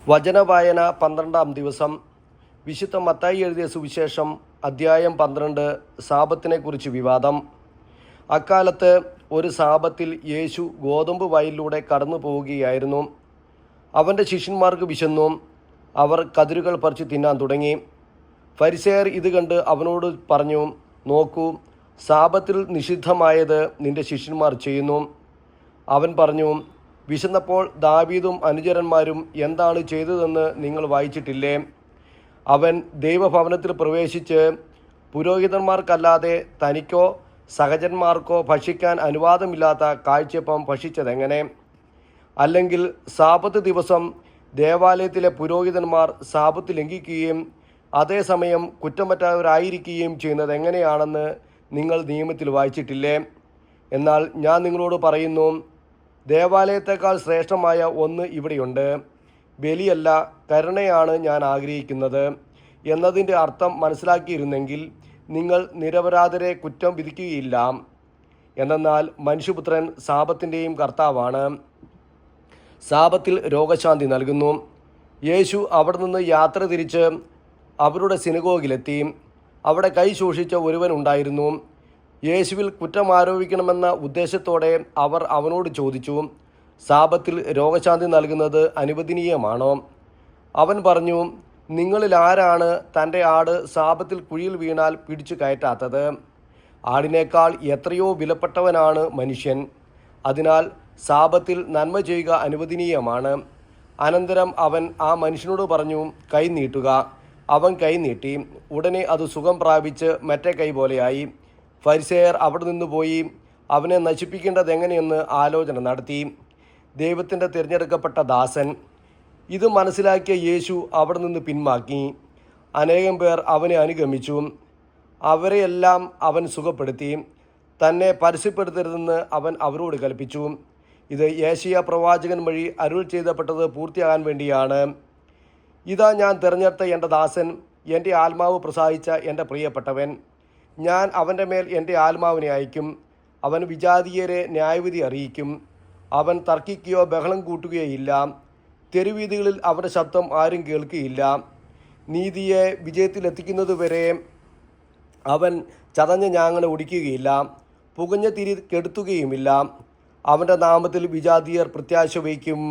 വചനവായന 12-ാം ദിവസം. വിശുദ്ധ മത്തായി എഴുതിയ സുവിശേഷം അദ്ധ്യായം 12. സാപത്തിനെക്കുറിച്ച് വിവാദം. അക്കാലത്ത് ഒരു സാപത്തിൽ യേശു ഗോതമ്പ് വയലിലൂടെ കടന്നു പോവുകയായിരുന്നു. അവൻ്റെ ശിഷ്യന്മാർക്ക് വിശന്നു. അവർ കതിരുകൾ പറിച്ച് തിന്നാൻ തുടങ്ങി. ഫരിസേയർ ഇത് കണ്ട് അവനോട് പറഞ്ഞു, നോക്കൂ, സാപത്തിൽ നിഷിദ്ധമായത് നിന്റെ ശിഷ്യന്മാർ ചെയ്യുന്നു. അവൻ പറഞ്ഞു, വിശന്നപ്പോൾ ദാവീദും അനുചരന്മാരും എന്താണ് ചെയ്തതെന്ന് നിങ്ങൾ വായിച്ചിട്ടില്ലേ? അവൻ ദൈവഭവനത്തിൽ പ്രവേശിച്ച് പുരോഹിതന്മാർക്കല്ലാതെ തനിക്കോ സഹചന്മാർക്കോ ഭക്ഷിക്കാൻ അനുവാദമില്ലാത്ത കാഴ്ചപ്പം ഭക്ഷിച്ചതെങ്ങനെ? അല്ലെങ്കിൽ സാപത്ത് ദിവസം ദേവാലയത്തിലെ പുരോഹിതന്മാർ സാപത്ത് ലംഘിക്കുകയും അതേസമയം കുറ്റമറ്റവരായിരിക്കുകയും ചെയ്യുന്നത് എങ്ങനെയാണെന്ന് നിങ്ങൾ നിയമത്തിൽ വായിച്ചിട്ടില്ലേ? എന്നാൽ ഞാൻ നിങ്ങളോട് പറയുന്നു, ദേവാലയത്തേക്കാൾ ശ്രേഷ്ഠമായ ഒന്ന് ഇവിടെയുണ്ട്. ബലിയല്ല, കരുണയാണ് ഞാൻ ആഗ്രഹിക്കുന്നത് എന്നതിൻ്റെ അർത്ഥം മനസ്സിലാക്കിയിരുന്നെങ്കിൽ നിങ്ങൾ നിരപരാധരെ കുറ്റം വിധിക്കുകയില്ല. എന്നാൽ മനുഷ്യപുത്രൻ സാപത്തിൻ്റെയും കർത്താവാണ്. സാപത്തിൽ രോഗശാന്തി നൽകുന്നു. യേശു അവിടെ നിന്ന് യാത്ര തിരിച്ച് അവരുടെ സിനഗോഗിലെത്തി. അവിടെ കൈ ശോഷിച്ച ഒരുവൻ ഉണ്ടായിരുന്നു. യേശുവിൽ കുറ്റം ആരോപിക്കണമെന്ന ഉദ്ദേശത്തോടെ അവർ അവനോട് ചോദിച്ചു, സാപത്തിൽ രോഗശാന്തി നൽകുന്നത് അനുവദനീയമാണോ? അവൻ പറഞ്ഞു, നിങ്ങളിൽ ആരാണ് തൻ്റെ ആട് സാപത്തിൽ കുഴിയിൽ വീണാൽ പിടിച്ചു കയറ്റാത്തത്? ആടിനേക്കാൾ എത്രയോ വിലപ്പെട്ടവനാണ് മനുഷ്യൻ. അതിനാൽ സാപത്തിൽ നന്മ ചെയ്യുക അനുവദനീയമാണ്. അനന്തരം അവൻ ആ മനുഷ്യനോട് പറഞ്ഞു, കൈ നീട്ടുക. അവൻ കൈ നീട്ടി. ഉടനെ അത് സുഖം പ്രാപിച്ച് മറ്റേ കൈ പോലെയായി. ഫരിസേയർ അവിടെ നിന്ന് പോയി അവനെ നശിപ്പിക്കേണ്ടത് എങ്ങനെയെന്ന് ആലോചന നടത്തി. ദൈവത്തിൻ്റെ തിരഞ്ഞെടുക്കപ്പെട്ട ദാസൻ. ഇത് മനസ്സിലാക്കിയ യേശു അവിടെ നിന്ന് പിന്മാക്കി. അനേകം പേർ അവനെ അനുഗമിച്ചു. അവരെയെല്ലാം അവൻ സുഖപ്പെടുത്തി. തന്നെ പരസ്യപ്പെടുത്തരുതെന്ന് അവൻ അവരോട് കൽപ്പിച്ചു. ഇത് യേശയ്യാ പ്രവാചകൻ വഴി അരുൾ ചെയ്യപ്പെട്ടത് പൂർത്തിയാകാൻ വേണ്ടിയാണ്. ഇതാ ഞാൻ തിരഞ്ഞെടുത്ത എൻ്റെ ദാസൻ, എൻ്റെ ആത്മാവ് പ്രസാദിച്ച എൻ്റെ പ്രിയപ്പെട്ടവൻ. ഞാൻ അവൻ്റെ മേൽ എൻ്റെ ആത്മാവിനെ അയക്കും. അവൻ വിജാതീയരെ ന്യായവിധി അറിയിക്കും. അവൻ തർക്കിക്കുകയോ ബഹളം കൂട്ടുകയില്ല. തെരുവീഥികളിൽ അവൻ്റെ ശബ്ദം ആരും കേൾക്കുകയില്ല. നീതിയെ വിജയത്തിലെത്തിക്കുന്നതുവരെ അവൻ ചതഞ്ഞ ഞാങ്ങനെ ഒടിക്കുകയില്ല. പുകഞ്ഞ തിരി കെടുത്തുകയുമില്ല. അവൻ്റെ നാമത്തിൽ വിജാതീയർ പ്രത്യാശ വയ്ക്കും.